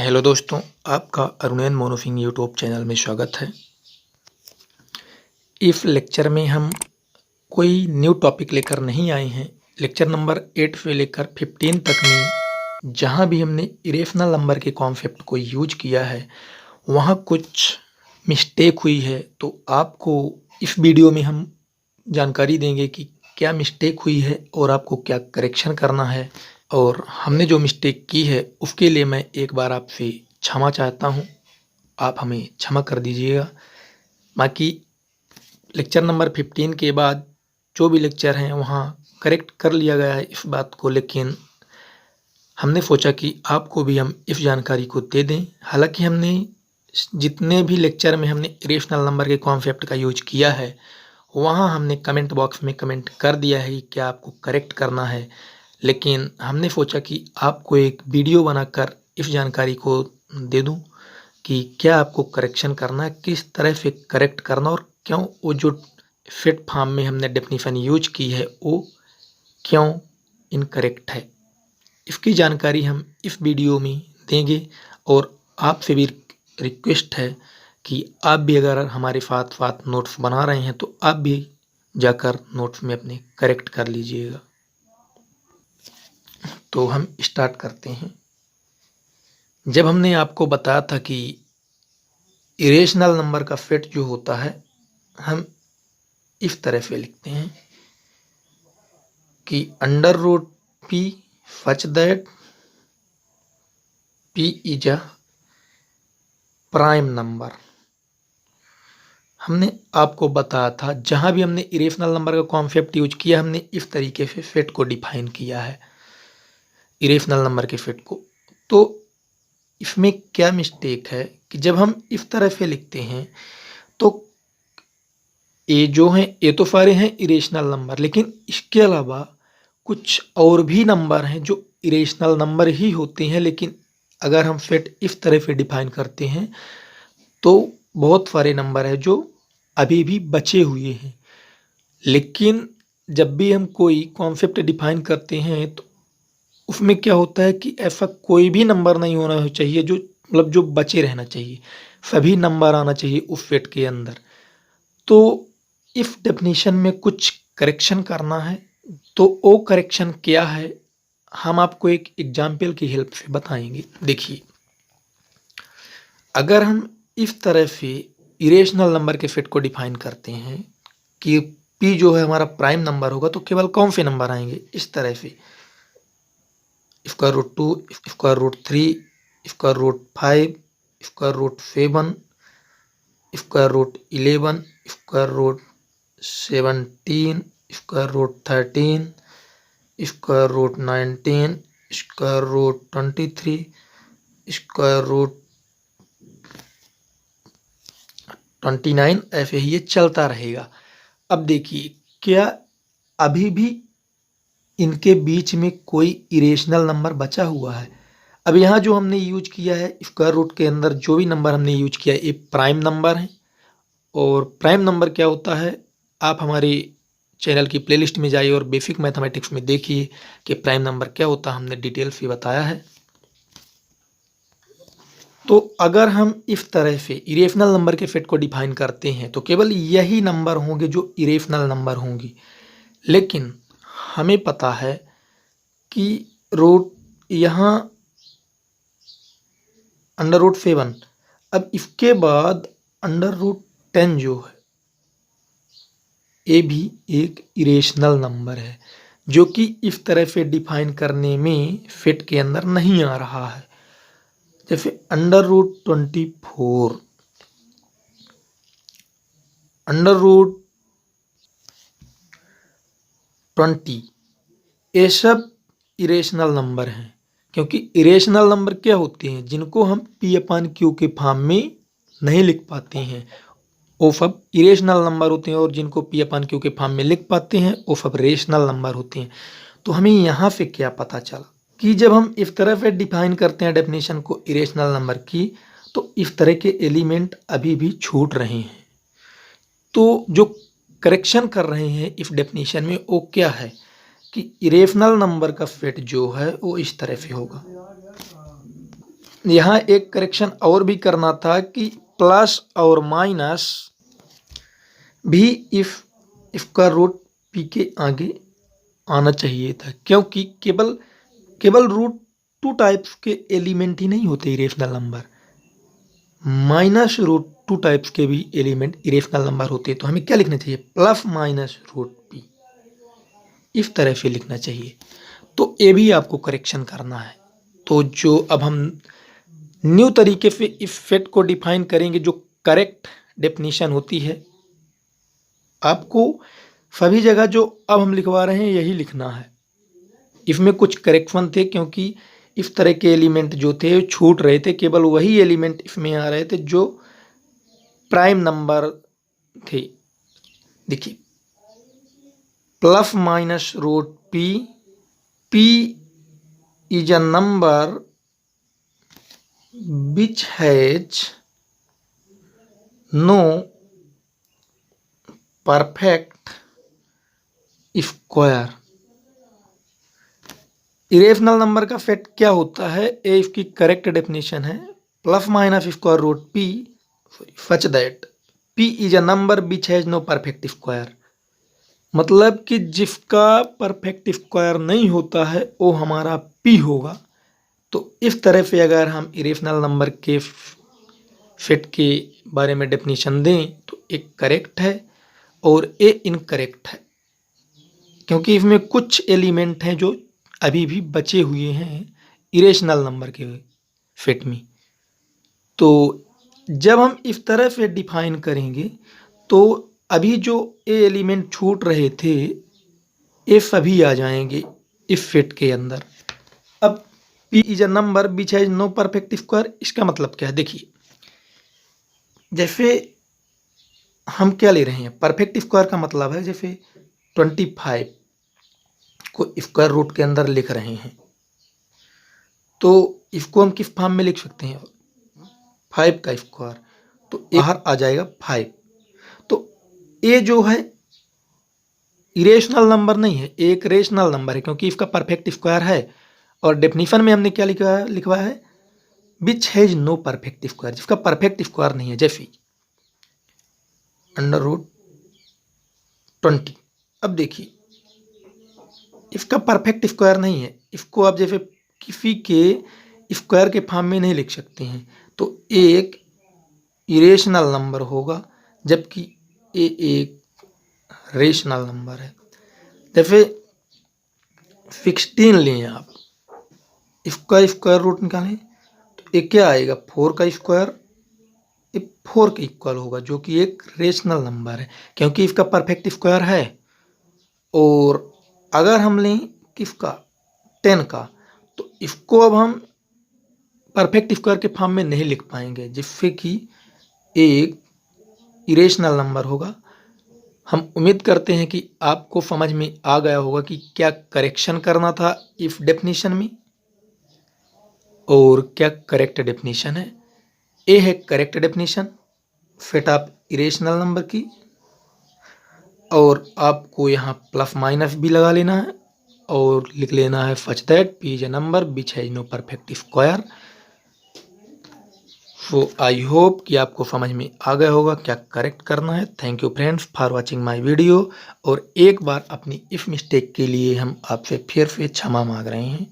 Hello दोस्तों, आपका अरुणैन मोनोफिंग YouTube channel में स्वागत है। इस लेक्चर में हम कोई न्यू टॉपिक लेकर नहीं आए हैं। लेक्चर नंबर 8 से लेकर 15 तक में जहां भी हमने इरेशनल नंबर के कॉन्सेप्ट को यूज किया है वहां कुछ मिस्टेक हुई है, तो आपको इस वीडियो में हम जानकारी देंगे कि क्या मिस्टेक हुई है और आपको क्या करेक्शन करना है। और हमने जो मिस्टेक की है उसके लिए मैं एक बार आपसे क्षमा चाहता हूं, आप हमें क्षमा कर दीजिएगा। बाकी लेक्चर नंबर 15 के बाद जो भी लेक्चर हैं वहाँ करेक्ट कर लिया गया है इस बात को, लेकिन हमने सोचा कि आपको भी हम इस जानकारी को दे दें। हालांकि हमने जितने भी लेक्चर में हमने इरेशनल नंबर के कॉन्सेप्ट का यूज किया है वहाँ हमने कमेंट बॉक्स में कमेंट कर दिया है कि क्या आपको करेक्ट करना है, लेकिन हमने सोचा कि आपको एक वीडियो बनाकर इस जानकारी को दे दूं कि क्या आपको करेक्शन करना है, किस तरह से करेक्ट करना और क्यों वो जो फिट फॉर्म में हमने डेफिनेशन यूज की है वो क्यों इनकरेक्ट है, इसकी जानकारी हम इस वीडियो में देंगे। और आपसे भी रिक्वेस्ट है कि आप भी अगर हमारे साथ साथ नोट्स बना रहे हैं तो आप भी जाकर नोट्स में अपने करेक्ट कर लीजिएगा। तो हम स्टार्ट करते हैं। जब हमने आपको बताया था कि इरेशनल नंबर का सेट जो होता है हम इस तरह से लिखते हैं कि under root p such that p is a prime number. हमने आपको बताया था जहां भी हमने इरेशनल नंबर का कॉन्सेप्ट यूज किया हमने इस तरीके से सेट को डिफाइन किया है, इरेशनल नंबर के सेट को। तो इसमें क्या मिस्टेक है कि जब हम इस तरह से लिखते हैं तो ये जो हैं ये तो सारे हैं इरेशनल नंबर, लेकिन इसके अलावा कुछ और भी नंबर हैं जो इरेशनल नंबर ही होते हैं, लेकिन अगर हम सेट इस तरह से डिफाइन करते हैं तो बहुत सारे नंबर हैं जो अभी भी बचे हुए हैं। लेकिन जब भी हम कोई कॉन्सेप्ट डिफाइन करते हैं तो उसमें क्या होता है कि ऐसा कोई भी नंबर नहीं होना चाहिए जो जो बचे रहना चाहिए, सभी नंबर आना चाहिए उस सेट के अंदर। तो इफ डेफिनेशन में कुछ करेक्शन करना है तो वो करेक्शन क्या है हम आपको एक एग्जाम्पल की हेल्प से बताएंगे। देखिए, अगर हम इस तरह से इरेशनल नंबर के सेट को डिफाइन करते हैं कि p जो है हमारा प्राइम नंबर होगा तो केवल कौन से नंबर आएंगे, इस तरह से √2, √3, √5, √7, √11, √17, √13, √19, √23, √29, ऐसे ही ये चलता रहेगा। अब देखिए, क्या अभी भी इनके बीच में कोई इरेशनल नंबर बचा हुआ है? अब यहाँ जो हमने यूज किया है स्क्वायर रूट के अंदर जो भी नंबर हमने यूज किया है ये प्राइम नंबर है। और प्राइम नंबर क्या होता है आप हमारे चैनल की प्लेलिस्ट में जाइए और बेसिक मैथमेटिक्स में देखिए कि प्राइम नंबर क्या होता है, हमने डिटेल से बताया है। तो अगर हम इस तरह से इरेशनल नंबर के सेट को डिफाइन करते हैं तो केवल यही नंबर होंगे जो इरेशनल नंबर होंगी, लेकिन हमें पता है कि रूट यहाँ √7, अब इसके बाद √10 जो है ये भी एक इरेशनल नंबर है जो कि इस तरह से डिफाइन करने में फिट के अंदर नहीं आ रहा है। जैसे √24, √20, ये सब इरेशनल नंबर हैं, क्योंकि इरेशनल नंबर क्या होते हैं जिनको हम p/q के फॉर्म में नहीं लिख पाते हैं वो सब इरेशनल नंबर होते हैं, और जिनको p/q के फॉर्म में लिख पाते हैं वो सब रेशनल नंबर होते हैं। तो हमें यहाँ से क्या पता चला कि जब हम इस तरह से डिफाइन करते हैं डेफिनेशन को इरेशनल नंबर की तो इस तरह के एलिमेंट अभी भी छूट रहे हैं। तो जो करेक्शन कर रहे हैं इस डेफिनेशन में वो क्या है कि इरेशनल नंबर का सेट जो है वो इस तरह से होगा। यहाँ एक करेक्शन और भी करना था कि प्लस और माइनस भी इफ का रूट पी के आगे आना चाहिए था, क्योंकि केवल रूट टू टाइप्स के एलिमेंट ही नहीं होते irrational number, minus root two types के भी एलिमेंट इरेशनल नंबर होते हैं। तो हमें क्या लिखना चाहिए, प्लस माइनस रूट पी, इस तरह से लिखना चाहिए। तो ये भी आपको करेक्शन करना है। तो जो अब हम न्यू तरीके से इस सेट को डिफाइन करेंगे, जो करेक्ट डेफिनेशन होती है, आपको सभी जगह जो अब हम लिखवा रहे हैं यही लिखना है। इसमें कुछ करेक्शन थे, क्योंकि इस तरह के एलिमेंट जो थे छूट रहे थे, केवल वही एलिमेंट इसमें आ रहे थे जो प्राइम नंबर थे। देखिए, plus minus root p, p is a number which has no perfect square। Irrational number का सेट क्या होता है, ये इसकी करेक्ट डेफिनेशन है। Plus minus square root p such that p is a number which has no perfect square, मतलब कि जिसका परफेक्ट स्क्वायर नहीं होता है वो हमारा पी होगा। तो इस तरह से अगर हम इरेशनल नंबर के सेट के बारे में डेफिनेशन दें तो एक करेक्ट है और ए इनकरेक्ट है, क्योंकि इसमें कुछ एलिमेंट हैं जो अभी भी बचे हुए हैं इरेशनल नंबर के सेट में। तो जब हम इस तरह से डिफाइन करेंगे तो अभी जो ए एलिमेंट छूट रहे थे ये सभी आ जाएंगे इस सेट के अंदर। अब p is a number which has no perfect square, इसका मतलब क्या है, देखिए जैसे हम क्या ले रहे हैं, परफेक्ट स्क्वायर का मतलब है जैसे 25 को स्क्वायर रूट के अंदर लिख रहे हैं, तो इसको हम किस फॉर्म में लिख सकते हैं, 5 का स्क्वायर, तो बाहर आ जाएगा 5। तो ये जो है इरेशनल नंबर नहीं है, एक रेशनल नंबर है, क्योंकि इसका परफेक्ट स्क्वायर है। और डेफिनेशन में हमने क्या लिखवा है, which has no perfect square, जिसका परफेक्ट स्क्वायर नहीं है, जैसे अंडर रूट 20। अब देखिए इसका परफेक्ट स्क्वायर नहीं है, इसको आप जैसे किसी के स्क्वायर के फॉर्म में नहीं लिख सकते हैं, तो एक इरेशनल नंबर होगा, जबकि ये एक रेशनल नंबर है। जैसे 16 लें आप, इसका स्क्वायर रूट निकालें तो ये क्या आएगा, 4 का स्क्वायर, ये 4 के इक्वल होगा, जो कि एक रेशनल नंबर है क्योंकि इसका परफेक्ट स्क्वायर है। और अगर हम लें किसका, 10 का, तो इसको अब हम परफेक्ट स्क्वायर के फॉर्म में नहीं लिख पाएंगे, जिससे कि एक इरेशनल नंबर होगा। हम उम्मीद करते हैं कि आपको समझ में आ गया होगा कि क्या करेक्शन करना था इफ डेफिनेशन में और क्या करेक्ट डेफिनेशन है। ए है correct definition set of irrational number की, और आपको यहाँ प्लस माइनस भी लगा लेना है और लिख लेना है such that p is a number which has no perfect square. So I hope कि आपको समझ में आ गया होगा क्या करेक्ट करना है। Thank you friends for watching my video. और एक बार अपनी इस मिस्टेक के लिए हम आपसे फिर से क्षमा मांग रहे हैं।